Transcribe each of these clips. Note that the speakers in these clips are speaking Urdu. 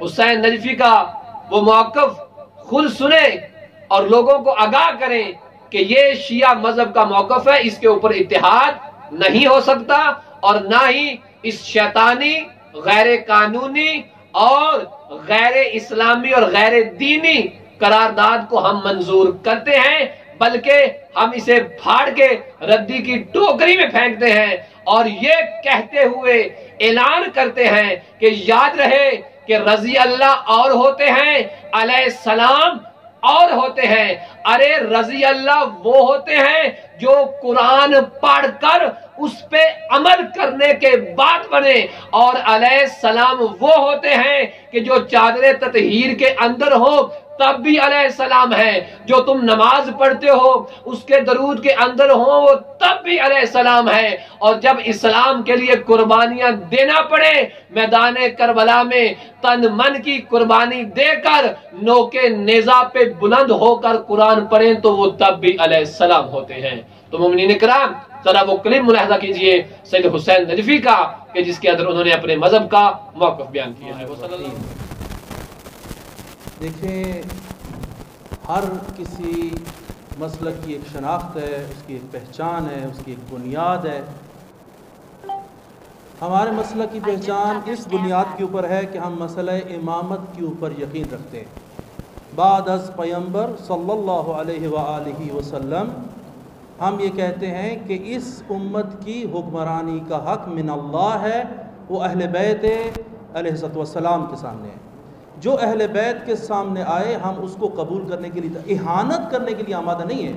حسین نجفی کا وہ موقف خود سنیں اور لوگوں کو آگاہ کریں کہ یہ شیعہ مذہب کا موقف ہے، اس کے اوپر اتحاد نہیں ہو سکتا، اور نہ ہی اس شیطانی، غیر قانونی اور غیر اسلامی اور غیر دینی قرارداد کو ہم منظور کرتے ہیں، بلکہ ہم اسے پھاڑ کے ردی کی ٹوکری میں پھینکتے ہیں اور یہ کہتے ہوئے اعلان کرتے ہیں کہ یاد رہے کہ رضی اللہ اور ہوتے ہیں، علیہ السلام اور ہوتے ہیں۔ ارے رضی اللہ وہ ہوتے ہیں جو قرآن پڑھ کر اس پہ عمل کرنے کے بعد بنے، اور علیہ السلام وہ ہوتے ہیں کہ جو چادر تطہیر کے اندر ہو تب بھی علیہ السلام ہے، جو تم نماز پڑھتے ہو اس کے درود کے اندر ہو وہ تب بھی علیہ السلام ہے، اور جب اسلام کے لیے قربانیاں دینا پڑے میدان کربلا میں تن من کی قربانی دے کر نوکے نیزہ پہ بلند ہو کر قرآن پڑھیں تو وہ تب بھی علیہ السلام ہوتے ہیں۔ تو مومنین کرام ذرا وہ کلپ ملاحظہ کیجئے سید حسین نجفی کا کہ جس کے اندر انہوں نے اپنے مذہب کا موقف بیان کیا ہے۔ دیکھیں، ہر کسی مسلک کی ایک شناخت ہے، اس کی ایک پہچان ہے، اس کی ایک بنیاد ہے۔ ہمارے مسلک کی پہچان اس بنیاد کے اوپر ہے کہ ہم مسئلہ امامت کے اوپر یقین رکھتے ہیں۔ بعد از پیغمبر صلی اللہ علیہ وآلہ وسلم ہم یہ کہتے ہیں کہ اس امت کی حکمرانی کا حق من اللہ ہے، وہ اہل بیت علیہ السلام کے سامنے ہے۔ جو اہل بیت کے سامنے آئے ہم اس کو قبول کرنے کے لیے، اہانت کرنے کے لیے آمادہ نہیں ہے،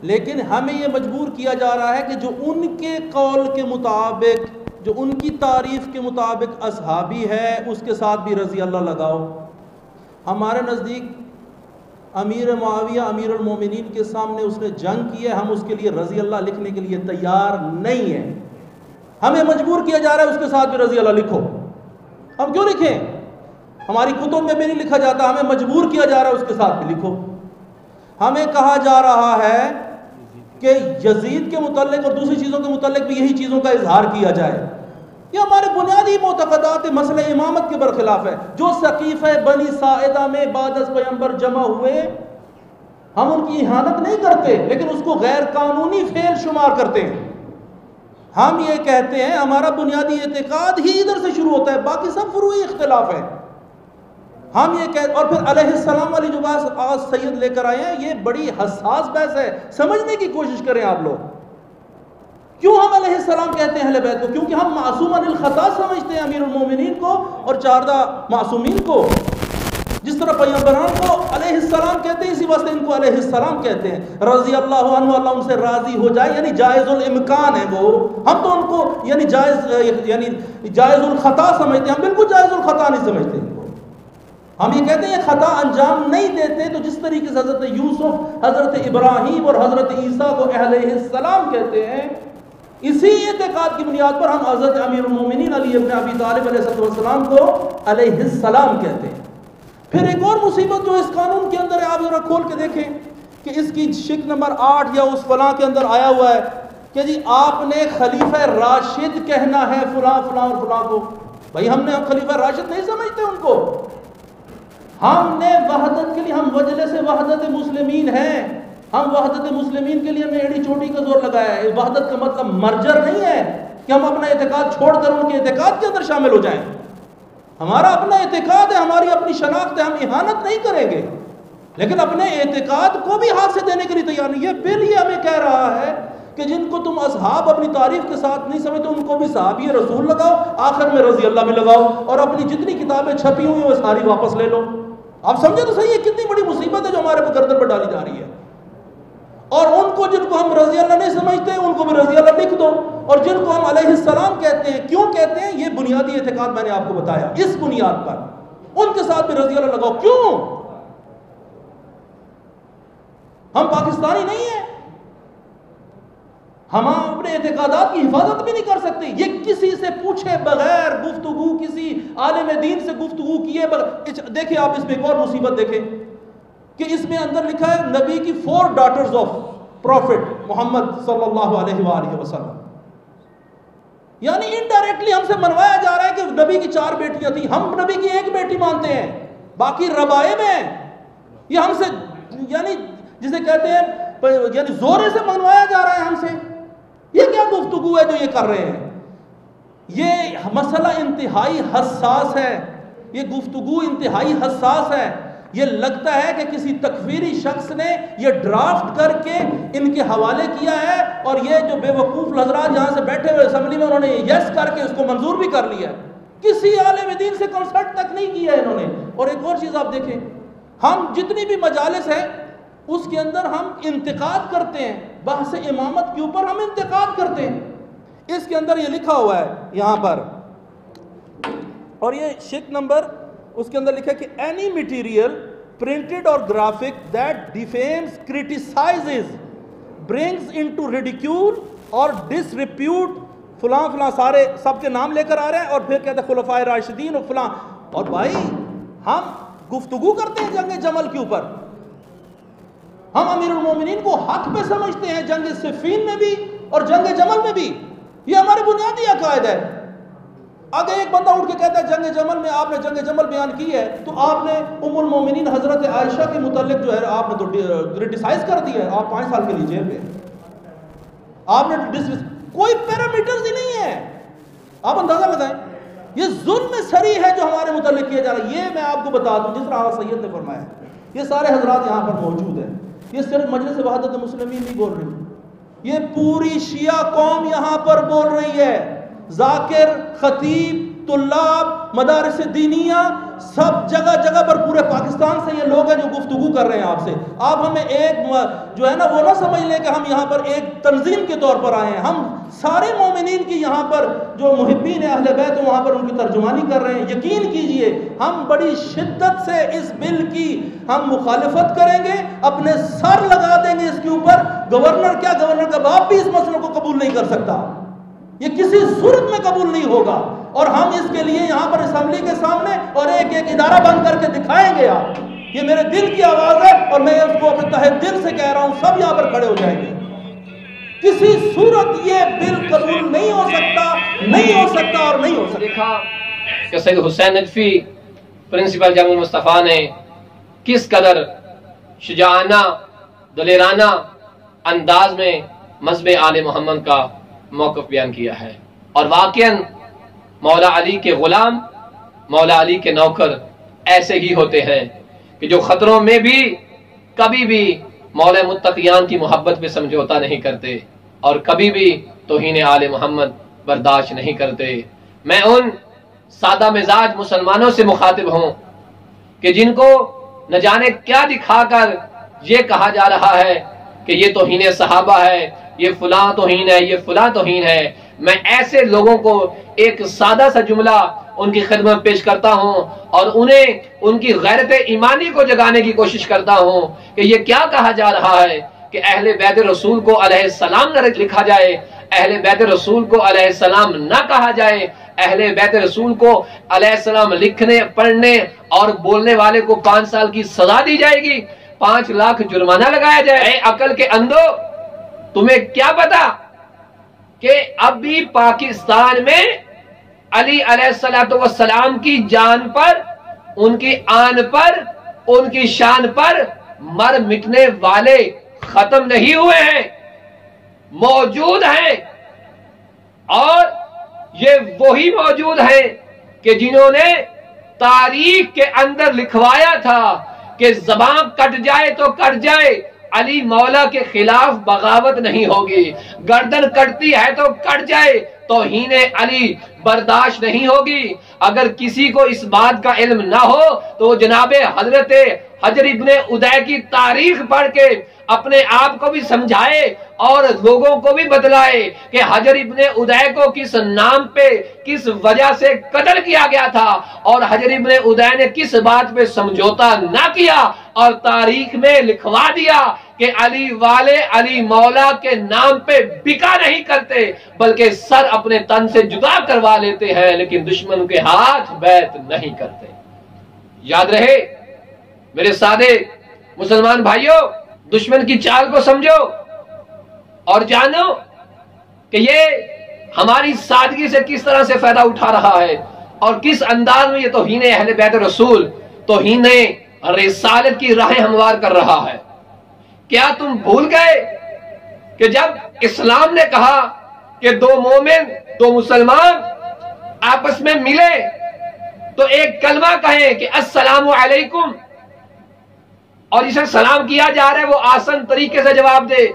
لیکن ہمیں یہ مجبور کیا جا رہا ہے کہ جو ان کے قول کے مطابق، جو ان کی تعریف کے مطابق اصحابی ہے اس کے ساتھ بھی رضی اللہ لگاؤ۔ ہمارے نزدیک امیر معاویہ امیر المومنین کے سامنے اس نے جنگ کی ہے، ہم اس کے لیے رضی اللہ لکھنے کے لیے تیار نہیں ہیں۔ ہمیں مجبور کیا جا رہا ہے اس کے ساتھ بھی رضی اللہ لکھو۔ ہم کیوں لکھیں؟ ہماری کتب میں بھی نہیں لکھا جاتا، ہمیں مجبور کیا جا رہا ہے اس کے ساتھ بھی لکھو۔ ہمیں کہا جا رہا ہے کہ یزید کے متعلق اور دوسری چیزوں کے متعلق بھی یہی چیزوں کا اظہار کیا جائے۔ یہ ہمارے بنیادی معتقدات مسئلہ امامت کے برخلاف ہے۔ جو سقیفہ بنی ساعدہ میں بعد از پیغمبر جمع ہوئے ہم ان کی اہانت نہیں کرتے، لیکن اس کو غیر قانونی فعل شمار کرتے ہیں۔ ہم یہ کہتے ہیں ہمارا بنیادی اعتقاد ہی ادھر سے شروع ہوتا ہے، باقی سب فروعی اختلاف ہے۔ ہم یہ کہتے، اور پھر علیہ السلام والی جو بات آج سید لے کر آئے ہیں یہ بڑی حساس بحث ہے، سمجھنے کی کوشش کریں آپ لوگ۔ کیوں ہم علیہ السلام کہتے ہیں اہل بیت کو؟ کیونکہ ہم معصوم عن الخطا سمجھتے ہیں امیر المومنین کو اور 14 معصومین کو۔ جس طرح پیغمبران کو علیہ السلام کہتے ہیں اسی واسطے ان کو علیہ السلام کہتے ہیں۔ رضی اللہ عنہ، اللہ ان سے راضی ہو جائے، یعنی جائز الامکان ہے وہ۔ ہم تو ان کو یعنی جائز الخطا سمجھتے ہیں، ہم بالکل جائز الخطا نہیں سمجھتے ان کو۔ ہم یہ کہتے ہیں خطا انجام نہیں دیتے، تو جس طریقے سے حضرت یوسف، حضرت ابراہیم اور حضرت عیسیٰ کو علیہ السلام کہتے ہیں، اسی اعتقاد کی بنیاد پر ہم حضرت امیر المومنین علی ابن ابی طالب علیہ السلام کو علیہ السلام کہتے ہیں۔ پھر ایک اور مصیبت جو اس قانون کے اندر ہے، آپ ذرا کھول کے دیکھیں کہ اس کی شک نمبر 8 یا اس فلاں کے اندر آیا ہوا ہے کہ جی آپ نے خلیفہ راشد کہنا ہے فلاں فلاں اور فلاں کو۔ بھائی ہم نے خلیفہ راشد نہیں سمجھتے ان کو، ہم نے وحدت کے لیے، ہم وجلے سے وحدت مسلمین ہیں، ہم وحدت مسلمین کے لیے ہم نے ایڑی چوٹی کا زور لگایا ہے۔ وحدت کا مطلب مرجر نہیں ہے کہ ہم اپنا اعتقاد چھوڑ کر ان کے اعتقاد کے اندر شامل ہو جائیں۔ ہمارا اپنا اعتقاد ہے، ہماری اپنی شناخت ہے، ہم اہانت نہیں کریں گے، لیکن اپنے اعتقاد کو بھی ہاتھ سے دینے کے لیے تیار نہیں۔ یہ بل یہ ہمیں کہہ رہا ہے کہ جن کو تم اصحاب اپنی تعریف کے ساتھ نہیں سمجھتے ان کو بھی صحابی رسول لگاؤ، آخر میں رضی اللہ بھی لگاؤ، اور اپنی جتنی کتابیں چھپی ہوئی ہیں وہ ساری واپس لے لو۔ آپ سمجھے تو صحیح ہے کتنی بڑی مصیبت ہے جو ہمارے گردن پر ڈالی جا رہی ہے۔ اور ان کو جن کو ہم رضی اللہ نہیں سمجھتے ان کو بھی رضی اللہ لکھ دو، اور جن کو ہم علیہ السلام کہتے ہیں، کیوں کہتے ہیں؟ یہ بنیادی اعتقاد میں نے آپ کو بتایا، اس بنیاد پر ان کے ساتھ بھی رضی اللہ لگاؤ۔ کیوں؟ ہم پاکستانی نہیں ہیں، ہم اپنے اعتقادات کی حفاظت بھی نہیں کر سکتے۔ یہ کسی سے پوچھے بغیر گفتگو، کسی عالم دین سے گفتگو کیے بغیر، دیکھیں آپ اس میں ایک اور مصیبت دیکھیں کہ اس میں اندر لکھا ہے نبی کی 4 ڈاٹرز آف پروفٹ محمد صلی اللہ علیہ وآلہ وسلم۔ یعنی انڈائریکٹلی ہم سے منوایا جا رہا ہے کہ نبی کی 4 بیٹیاں تھیں، ہم نبی کی 1 بیٹی مانتے ہیں، باقی ربائب ہیں. یہ ہم سے یعنی جسے کہتے ہیں یعنی زورے سے منوایا جا رہا ہے ہم سے. یہ کیا گفتگو ہے جو یہ کر رہے ہیں؟ یہ مسئلہ انتہائی حساس ہے، یہ گفتگو انتہائی حساس ہے. یہ لگتا ہے کہ کسی تکفیری شخص نے یہ ڈرافٹ کر کے ان کے حوالے کیا ہے، اور یہ جو بے وقوف حضرات یہاں سے بیٹھے ہوئے اسمبلی میں انہوں نے یس کر کے اس کو منظور بھی کر لیا ہے. کسی عالم دین سے کنسلٹ تک نہیں کیا ہے انہوں نے. اور ایک اور چیز آپ دیکھیں، ہم جتنی بھی مجالس ہیں اس کے اندر ہم انتقاد کرتے ہیں، بحث امامت کے اوپر ہم انتقاد کرتے ہیں. اس کے اندر یہ لکھا ہوا ہے یہاں پر، اور یہ شک نمبر اس کے اندر لکھا ہے کہ اینی مٹیریل پرنٹڈ اور graphic that defames, criticises, brings into ridicule اور ڈس ریپیوٹ فلاں فلاں، سارے سب کے نام لے کر آ رہے ہیں، اور پھر کہتے ہیں خلفائے راشدین اور فلاں. اور بھائی ہم گفتگو کرتے ہیں جنگ جمل کے اوپر، ہم امیر المومنین کو حق پہ سمجھتے ہیں، جنگ صفین میں بھی اور جنگ جمل میں بھی. یہ ہمارے بنیادی عقائد ہے. اگر ایک بندہ اٹھ کے کہتا ہے جنگ جمل میں آپ نے جنگ جمل بیان کی ہے، تو آپ نے ام المومنین حضرت عائشہ کے متعلق جو ہے آپ نے تو کرٹیسائز کر دیا ہے، آپ 5 سال کے لیے جیل میں. آپ نے کوئی پیرامیٹرز ہی نہیں ہے. آپ اندازہ لگائیں، یہ ظلم سری ہے جو ہمارے متعلق کیا جا رہا ہے. یہ میں آپ کو بتا دوں جس طرح آغا سید نے فرمایا، یہ سارے حضرات یہاں پر موجود ہیں، یہ صرف مجلس وحدت مسلمین نہیں بول رہی، یہ پوری شیعہ قوم یہاں پر بول رہی ہے. ذاکر، خطیب، طلاب، مدارس دینیہ، سب جگہ جگہ پر پورے پاکستان سے یہ لوگ ہیں جو گفتگو کر رہے ہیں آپ سے. آپ ہمیں ایک جو ہے نا وہ نہ سمجھ لیں کہ ہم یہاں پر ایک تنظیم کے طور پر آئے ہیں. ہم سارے مومنین کی یہاں پر جو محبین اہل بیت وہاں پر ان کی ترجمانی کر رہے ہیں. یقین کیجئے ہم بڑی شدت سے اس بل کی ہم مخالفت کریں گے، اپنے سر لگا دیں گے اس کے اوپر. گورنر کیا، گورنر کا باپ بھی اس مسئلے کو قبول نہیں کر سکتا، یہ کسی صورت میں قبول نہیں ہوگا. اور ہم اس کے لیے یہاں پر اسمبلی کے سامنے اور ایک ایک ادارہ بند کر کے دکھائیں گے. آپ، یہ میرے دل کی آواز ہے اور میں اس کو اپنے تہہ دل سے کہہ رہا ہوں، سب یہاں پر کھڑے ہو جائیں گے. کسی صورت یہ بل قبول نہیں ہو سکتا، نہیں ہو سکتا اور نہیں ہو سکتا. دیکھا کہ سید حسین نجفی پرنسپل جامعہ المصطفیٰ نے کس قدر شجاعانہ، دلیرانہ انداز میں مذہب آل محمد کا موقف بیان کیا ہے. اور واقعاً مولا علی کے غلام، مولا علی کے نوکر ایسے ہی ہوتے ہیں کہ جو خطروں میں بھی کبھی بھی مولا متقیان کی محبت پہ سمجھوتا نہیں کرتے اور کبھی بھی توہین آل محمد برداشت نہیں کرتے. میں ان سادہ مزاج مسلمانوں سے مخاطب ہوں کہ جن کو نہ جانے کیا دکھا کر یہ کہا جا رہا ہے کہ یہ توہین صحابہ ہے، یہ فلاں توہین ہے، یہ فلاں توہین ہے. میں ایسے لوگوں کو ایک سادہ سا جملہ ان کی خدمت پیش کرتا ہوں اور انہیں ان کی غیرت ایمانی کو جگانے کی کوشش کرتا ہوں کہ یہ کیا کہا جا رہا ہے کہ اہل بیت رسول کو علیہ السلام نہ لکھا جائے، اہل بیت رسول کو علیہ السلام نہ کہا جائے، اہل بیت رسول کو علیہ السلام لکھنے، پڑھنے اور بولنے والے کو 5 سال کی سزا دی جائے گی، 5 لاکھ جرمانہ لگایا جائے. اے عقل کے اندھو، تمہیں کیا پتا کہ اب بھی پاکستان میں علی علیہ السلام کی جان پر، ان کی آن پر، ان کی شان پر مر مٹنے والے ختم نہیں ہوئے ہیں، موجود ہیں. اور یہ وہی موجود ہیں کہ جنہوں نے تاریخ کے اندر لکھوایا تھا کہ زبان کٹ جائے تو کٹ جائے، علی مولا کے خلاف بغاوت نہیں ہوگی، گردن کٹتی ہے تو کٹ جائے، توہین علی برداشت نہیں ہوگی. اگر کسی کو اس بات کا علم نہ ہو تو جناب حضرت حجر ابن ادے کی تاریخ پڑھ کے اپنے آپ کو بھی سمجھائے اور لوگوں کو بھی بتلائے کہ حجر ابن ادے کو کس نام پہ، کس وجہ سے قتل کیا گیا تھا اور حجر ابن ادے نے کس بات پہ سمجھوتا نہ کیا اور تاریخ میں لکھوا دیا کہ علی والے علی مولا کے نام پہ بکا نہیں کرتے بلکہ سر اپنے تن سے جدا کروا لیتے ہیں، لیکن دشمن کے ہاتھ بیعت نہیں کرتے. یاد رہے میرے سادے مسلمان بھائیوں، دشمن کی چال کو سمجھو اور جانو کہ یہ ہماری سادگی سے کس طرح سے فائدہ اٹھا رہا ہے اور کس انداز میں یہ توہین اہل بیت رسول، توہین رسالت کی راہیں ہموار کر رہا ہے۔ کیا تم بھول گئے کہ جب اسلام نے کہا کہ دو مومن، دو مسلمان آپس میں ملے تو ایک کلمہ کہیں کہ السلام علیکم، اور جسے سلام کیا جا رہا ہے وہ آسان طریقے سے جواب دے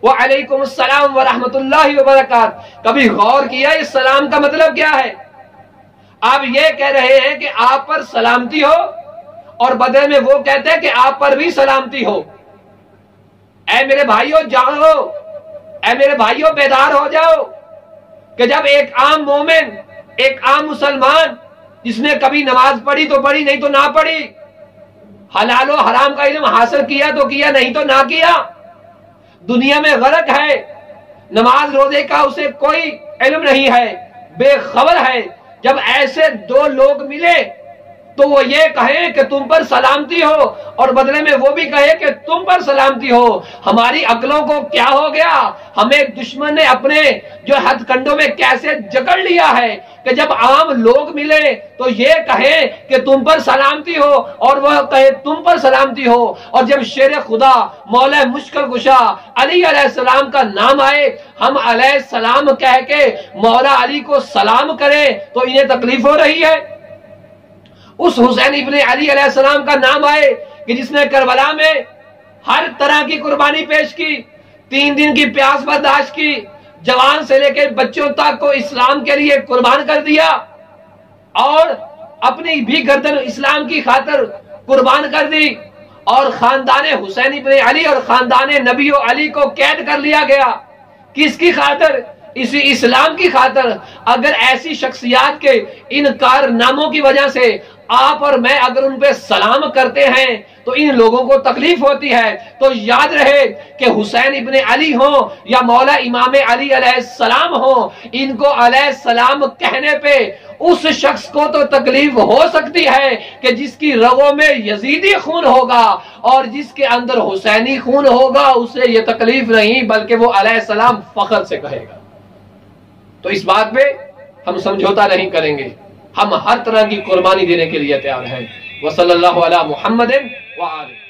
وعلیکم السلام ورحمۃ اللہ وبرکاتہ۔ کبھی غور کیا اس سلام کا مطلب کیا ہے؟ آپ یہ کہہ رہے ہیں کہ آپ پر سلامتی ہو اور بدلے میں وہ کہتے ہیں کہ آپ پر بھی سلامتی ہو۔ اے میرے بھائیوں جاگو، اے میرے بھائیوں بیدار ہو جاؤ کہ جب ایک عام مومن، ایک عام مسلمان جس نے کبھی نماز پڑھی تو پڑھی، نہیں تو نہ پڑھی، حلال و حرام کا علم حاصل کیا تو کیا، نہیں تو نہ کیا، دنیا میں غرق ہے، نماز روزے کا اسے کوئی علم نہیں ہے، بے خبر ہے، جب ایسے دو لوگ ملے تو وہ یہ کہیں کہ تم پر سلامتی ہو اور بدلے میں وہ بھی کہے کہ تم پر سلامتی ہو۔ ہماری عقلوں کو کیا ہو گیا؟ ہمیں دشمن نے اپنے جو ہتھ کنڈوں میں کیسے جکڑ لیا ہے کہ جب عام لوگ ملے تو یہ کہیں کہ تم پر سلامتی ہو اور وہ کہے تم پر سلامتی ہو، اور جب شیر خدا مولا مشکل کشا علی علیہ السلام کا نام آئے ہم علیہ السلام کہہ کے مولا علی کو سلام کریں تو انہیں تکلیف ہو رہی ہے۔ اس حسین ابن علی علیہ السلام کا نام آئے کہ جس نے کربلا میں ہر طرح کی قربانی پیش کی، 3 دن کی پیاس برداشت کی، جوان سے لے کے بچوں تک کو اسلام کے لیے قربان کر دیا اور اپنی بھی گردن اسلام کی خاطر قربان کر دی، اور خاندان حسین ابن علی اور خاندان نبی و علی کو قید کر لیا گیا۔ کس کی خاطر؟ اسی اسلام کی خاطر۔ اگر ایسی شخصیات کے ان کارناموں کی وجہ سے آپ اور میں اگر ان پہ سلام کرتے ہیں تو ان لوگوں کو تکلیف ہوتی ہے، تو یاد رہے کہ حسین ابن علی ہوں یا مولا امام علی علیہ السلام ہوں، ان کو علیہ السلام کہنے پہ اس شخص کو تو تکلیف ہو سکتی ہے کہ جس کی رگوں میں یزیدی خون ہوگا، اور جس کے اندر حسینی خون ہوگا اسے یہ تکلیف نہیں بلکہ وہ علیہ السلام فخر سے کہے گا۔ تو اس بات پہ ہم سمجھوتا نہیں کریں گے، ہم ہر طرح کی قربانی دینے کے لیے تیار ہیں۔ وصلی اللہ علی محمد وآلہ